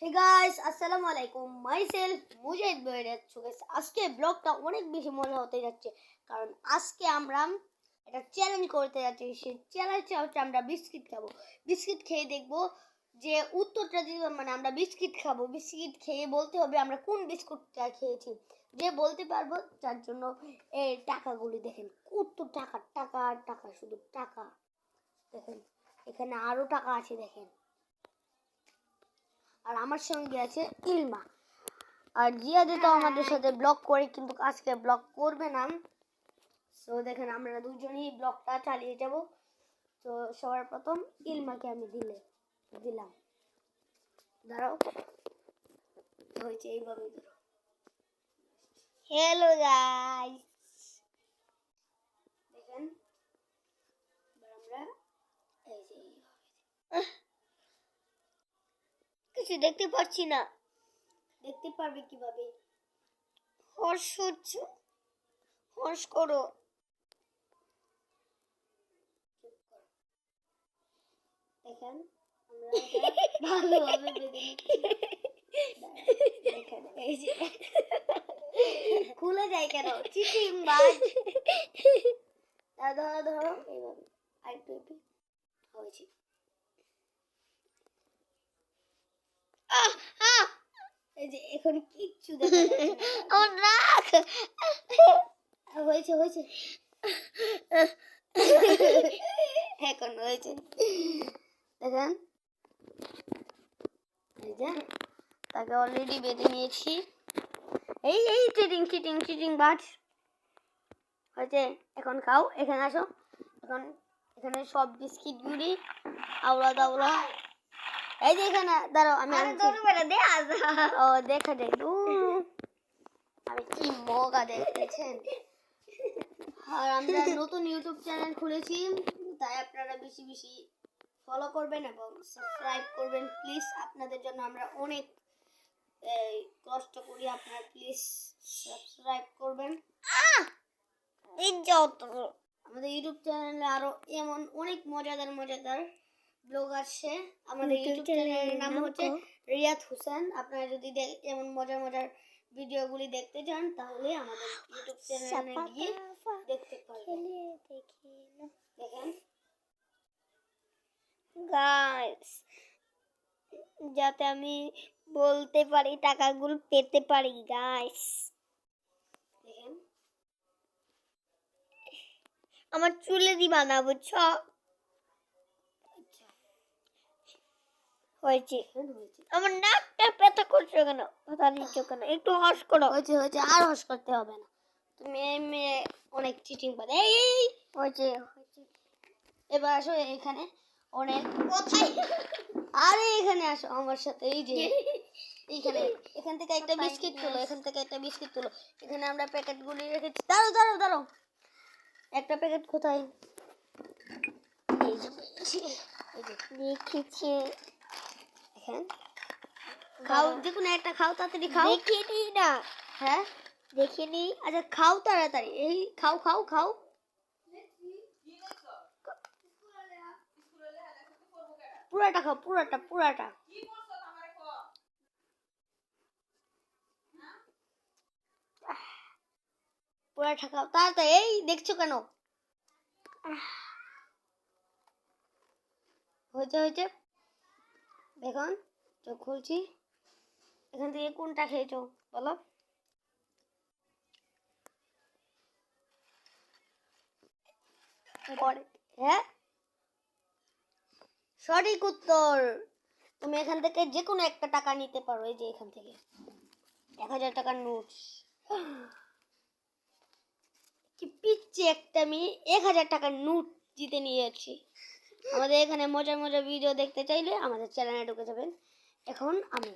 Hey guys, আসসালামু আলাইকুম। Myself মুজাহিদ বলে যাচ্ছি। আজকে ব্লগটা অনেক বেশি মজা হতে যাচ্ছে, কারণ আজকে আমরা একটা চ্যালেঞ্জ করতে যাচ্ছি। সেই চ্যালেঞ্জটা হচ্ছে আমরা বিস্কিট খাবো। বিস্কিট খেয়ে দেখবো যে উত্তরটা দিতে, মানে আমরা বিস্কিট খাবো, বিস্কিট খেয়ে বলতে হবে আমরা কোন বিস্কুটটা খেয়েছি। যে বলতে পারবো তার জন্য এই টাকাগুলি দেখেন, কত টাকা, টাকা আর টাকা, শুধু টাকা। দেখেন এখানে আরো টাকা আছে দেখেন। আর আমার সঙ্গে আছে ইলমা, আর জিয়াদে তো আমাদের সাথে ব্লগ করে, কিন্তু আজকে ব্লগ করবে না। তো দেখেন আমরা দুজনেই ব্লগটা চালিয়ে যাব। তো সবার প্রথম ইলমাকে আমি দিলাম। দাঁড়াও, হয়েছে এইভাবে। হ্যালো গাইস, দেখেন আমরা এই যে কিছু দেখতে পাচ্ছি না। দেখতে পারবে কিভাবে? হর্ষ হচ্ছে, হর্ষ করো। দেখেন আমরা ভালোভাবে বেঁধে নিচ্ছি। দেখেন এই যে খুলে যায় কেন? চিটিং বাজ। ধরো ধরো এইভাবে আরেকটু হয়েছে। এই যে এখন কিচ্ছু দেখা যাচ্ছে না। ও রাখ, হয়েছে হয়েছে, এখন হয়েছে। দেখেন এই যে তাকে অলরেডি বেঁধে নিয়েছি। এই এই চিটিং চিটিং চিটিং বাজ হয়েছে। এখন খাও, এখানে আসো। এখন এখানে সব বিস্কিটগুলি আওড়া দাওড়া। এই যে এখানে দাঁড়াও, আমি ও দেখা যায়। আমি কি মজা দেখতেছেন। আর আমরা নতুন ইউটিউব চ্যানেল খুলেছি, তাই আপনারা বেশি বেশি ফলো করবেন এবং সাবস্ক্রাইব করবেন প্লিজ। আপনাদের জন্য আমরা অনেক কষ্ট করি, আপনারা প্লিজ সাবস্ক্রাইব করবেন। আমাদের ইউটিউব চ্যানেলে আরো এমন অনেক মজাদার ব্লগ আসছে। আমাদের ইউটিউব চ্যানেলের নাম হচ্ছে রিয়াদ হোসেন। আপনারা যদি এমন মজার ভিডিওগুলি দেখতে চান, তাহলে আমাদের ইউটিউব চ্যানেলে গিয়ে দেখতে পারবেন। দেখেন গাইস, যাতে আমি বলতে পারি, টাকাগুলো পেতে পারি গাইস। দেখেন আমার চুলে দিবা না, বুঝছো? হয়েছে। আমার নাকটা ব্যথা করছে কেন? ব্যথা দিচ্ছ কেন? একটু হস করো। হয়েছে হয়েছে, আর হস করতে হবে না। তুমি মেয়ে অনেক চিটিং পারে। এই হয়েছে হয়েছে। এবার আসো এখানে। অনেক কোথায়? আরে এখানে আসো আমার সাথে। এই যে এইখানে, এখান থেকে একটা বিস্কিট তুলো, এখান থেকে একটা বিস্কিট তুলো। এখানে আমরা প্যাকেটগুলি রেখেছি। দাঁড়াও দাঁড়াও দাঁড়াও, একটা প্যাকেট কোথায়? এই যে রেখেছি। এখন খাও, দেখুন একটা খাও, তাড়াতাড়ি খাও। দেখিনি না। হ্যাঁ দেখিনি। আচ্ছা খাও তাড়াতাড়ি। এই খাও খাও খাও। পুরাটা খাও, পুরাটা পুরাটা। পুরাটা খাও তাড়াতাড়ি। এই দেখছো কেন? হয়েছে হয়েছে। দেখুন চোখ খুলছি। এখান থেকে কোনটা খেয়েছো বলো? হ্যাঁ সঠিক উত্তর। তুমি এখান থেকে যে কোনো একটা টাকা নিতে পারো। এই যে এখান থেকে 1000 টাকার নোট। কি পিচ্ছি একটা মেয়ে 1000 টাকার নোট জিতে নিয়ে যাচ্ছি। আমাদের এখানে মজার ভিডিও দেখতে চাইলে আমাদের চ্যানেলে ঢুকে যাবেন। এখন আমি,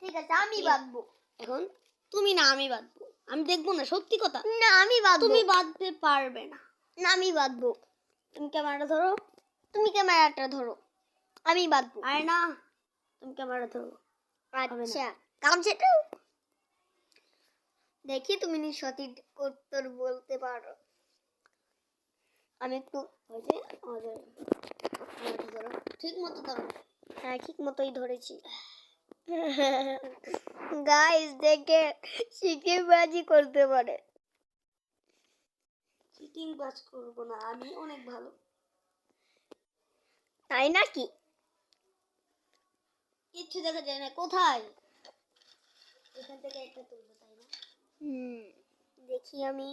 ঠিক আছে আমি বাঁধবো। এখন তুমি না, আমি বাঁধবো। আমি দেখবো না, সত্যি কথা। না আমি বাঁধবো। তুমি বাঁধতে পারবে না। না আমি বাঁধবো। তুমি ক্যামেরাটা ধরো, তুমি ক্যামেরাটা ধরো, আমি বাঁধবো। আরে না, তুমি ক্যামেরা ধরো। আচ্ছা কামছেটা দেখি তুমি সঠিক উত্তর বলতে পারো। আমি একটু হয়েছে আমাদের ধরো, ঠিক মতো ধরো। হ্যাঁ ঠিক মতোই ধরেছি। গাইস দেখে চিটিং বাজি করতে পারে। চিটিং বাজ করবো না, আমি অনেক ভালো। তাই নাকি? কিচ্ছু দেখা যায় না, কোথায়? এখান থেকে একটা তুলবো, তাই না? দেখি আমি।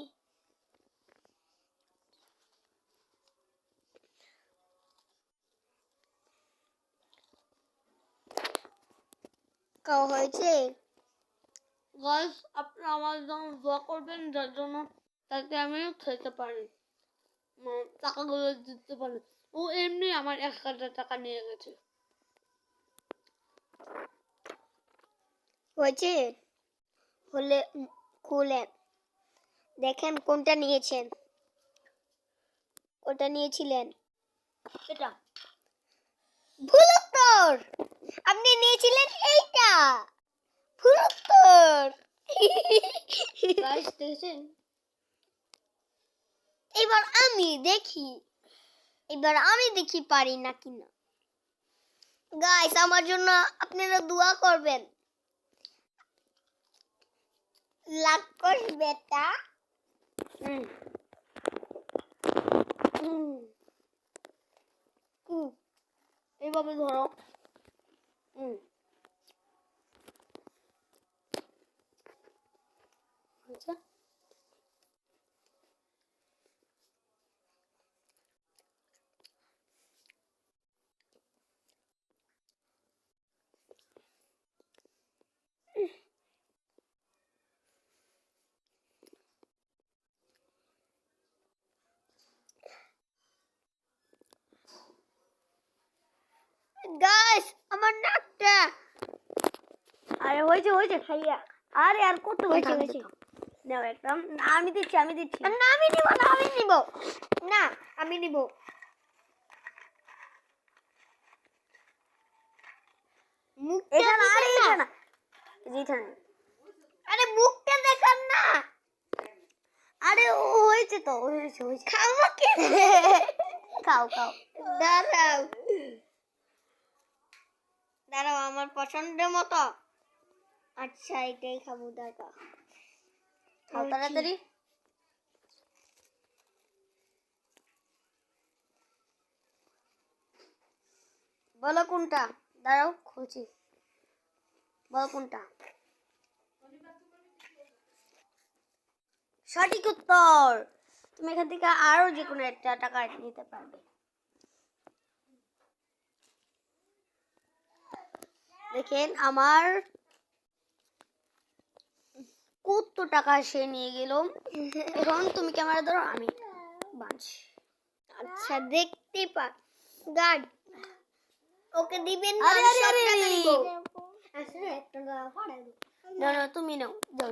কাও হয়েছে? গাইস আপনারা আমার জন্য দোয়া করবেন, যার জন্য তাকে আমি খেতে পারি, টাকাগুলো দিতে পারি। ও এমনি আমার 1000 টাকা নিয়ে গেছে। হয়েছে? হলে খুলেন, দেখেন কোনটা নিয়েছেন। ওটা নিয়েছিলেন, এটা ভুল উত্তর। আপনি নিয়েছিলেন এইটা, ভুল উত্তর। গাইস দেখেছেন? এবার আমি দেখি পারি নাকি না। গাইস আমার জন্য আপনারা দোয়া করবেন। লাকস বেটা। এইভাবে ধরো। আচ্ছা গাইস আমার নাকটা। আরে হয়েছে খাইয়া। আরে আর কত হয়েছে। নাও একদম। আমি দিচ্ছি। না আমি নিব না, আমি নিব। মুখটা না। আরে মুখটা দেখান না। আরে হয়েছে তো, হয়েছে। খাও কি? খাও। দাঁড়াও আমার পছন্দের মতো। আচ্ছা এটাই খাবো, দাঁড়াও। খাও তাড়াতাড়ি। বলো কোনটা? দাঁড়াও খুঁজি। বলো কোনটা? সঠিক উত্তর। তুমি এখান থেকে আরো যে কোনো একটা টাকা নিতে পারবে। দেখেন আমার কত টাকা সে নিয়ে গেল। এখন তুমি ক্যামেরা ধরো, আমি বাঁচি। আচ্ছা দেখতে পা গার্ড ওকে দিবেন না, আমি সব টাকা নিব। আচ্ছা একটা ফাড়াই দাও। না তুমি নাও, যাও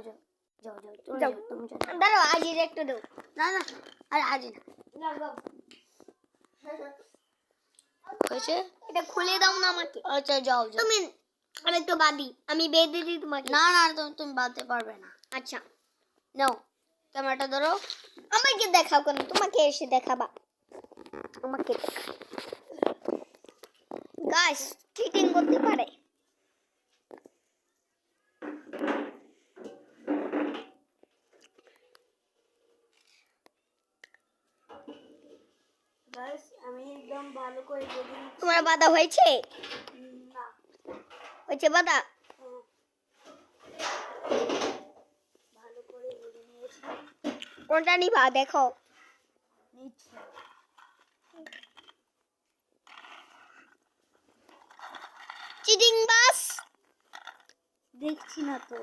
তুমি যাও। দাঁড়াও আজির একটা দাও। না আরে আজি না। যাও হয়েছে? এটা খুলে দাও না আমাকে। আচ্ছা যাও তুমি। আমি একটু বাদি, আমি বেঁধে দিই তোমাকে। না তুমি বাঁধতে পারবে না। আচ্ছা নাও ক্যামেরাটা ধরো। আমাকে দেখাও কেন? তোমাকে এসে দেখাবা। আমাকে গাইস চিটিং করতে পারে। গাইস আমি একদম ভালো করে বেঁধে নিচ্ছি। তোমার বাঁধা হয়েছে? না হয়েছে বাঁধা? ভালো করে বেঁধে নিয়েছি। কোনটা নিবা দেখো। নিচ্ছি। চিটিং বাস। দেখছি না তো।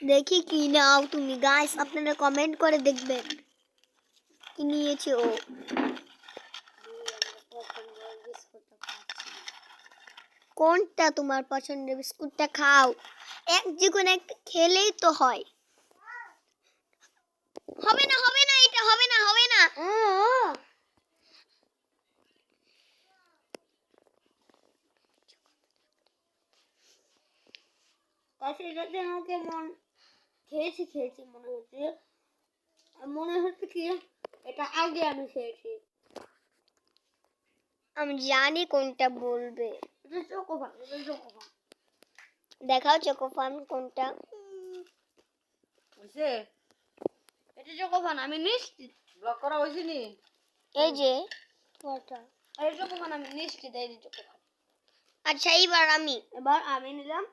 দেখি কি নাও তুমি। গাইস আপনারা কমেন্ট করে দেখবেন কি নিয়েছে ও। কোনটা তোমার পছন্দের বিস্কুটটা খাও। এক যেকোনো একটা খেলেই তো হয়। হবে না এটা হবে না। এটাতে আমাকে খেয়েছি মনে হচ্ছে কি এটা আগে আমি খেয়েছি। আমি জানি কোনটা বলবে। এটা চকোবার। দেখাও চকোপান কোনটা? হইছে? এটা চকোপান, আমি নিশ্চিত। ব্লক করা হইছে নি? এই যে ওটা, এই চকোপান আমি নিশ্চিত, এই যে চকোপান। আচ্ছা এবার আমি নিলাম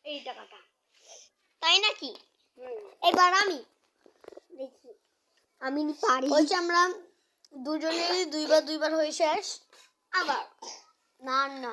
এই টাকাটা। তাই নাকি? এবার আমি দেখি আমি পারি। বলছি আমরা দুজনেরই দুইবার হয়ে শেষ। আবার না না